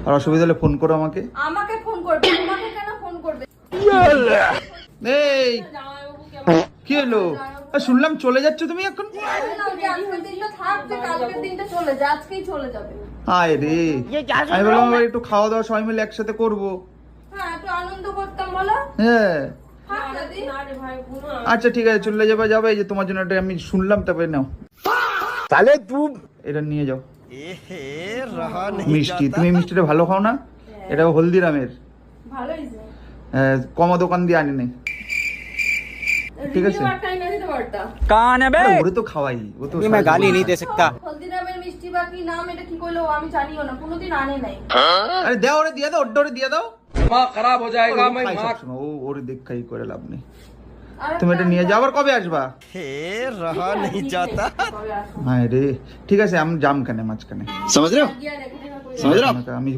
আর অসুবিধা হলে ফোন করো আমাকে। আমাকে ফোন করবে, তোমাকে কেন ফোন করবে? এই জামাইবাবু কেমন? কি হলো? শুনলাম চলে যাচ্ছ তুমি এখন? না, ওই যে আজকের দিনটা থাকবে, কালকের দিনটা চলে যায়, আজকেই চলে যাবে। আয় রে, আমি বললাম এবার একটু খাওয়া দাওয়া সবাই মিলে একসাথে করবো। হ্যাঁ, একটু আনন্দ করতাম বলো। হ্যাঁ থাক দাদি। না রে ভাই, পুরো আচ্ছা ঠিক আছে, চলে যাবে এই যে তোমার জন্য এটা আমি শুনলাম, তারপরে নাও তাহলে তুই এটা নিয়ে যাও। রহা মিষ্টি, তুমি মিষ্টিটা ভালো খাও না? এটা হলদিরামের, ভালোই যে। কমা দোকান দিয়ে আনি নাই। ঠিক আছে। রিভিউ একটা এনে দিতে পারতা। कौन है बे আরে ওরে তো খাওয়াই, ও তো मैं गाली नहीं दे सकता। হলদিরামের মিষ্টি বা কি নাম এটা কি কইলো আমি জানিও না, কোনোদিন আনে নাই। আরে দাও, ওরে দিয়ে দাও, ওটা ওরে দিয়ে দাও। दिमाग खराब हो जाएगा मैं ও ওরে দেখাই করে লাভ নেই। আরে তুমি এটা নিয়ে যাও, আবার কবে আসবা? रहा नहीं जाता। কবে আসো? হ্যাঁ রে, ঠিক আছে, আমি জাম কেন মাঝখানে? समझ रहे हो গিয়া রেখে দেখা কইরা। समझ रहे हो আমি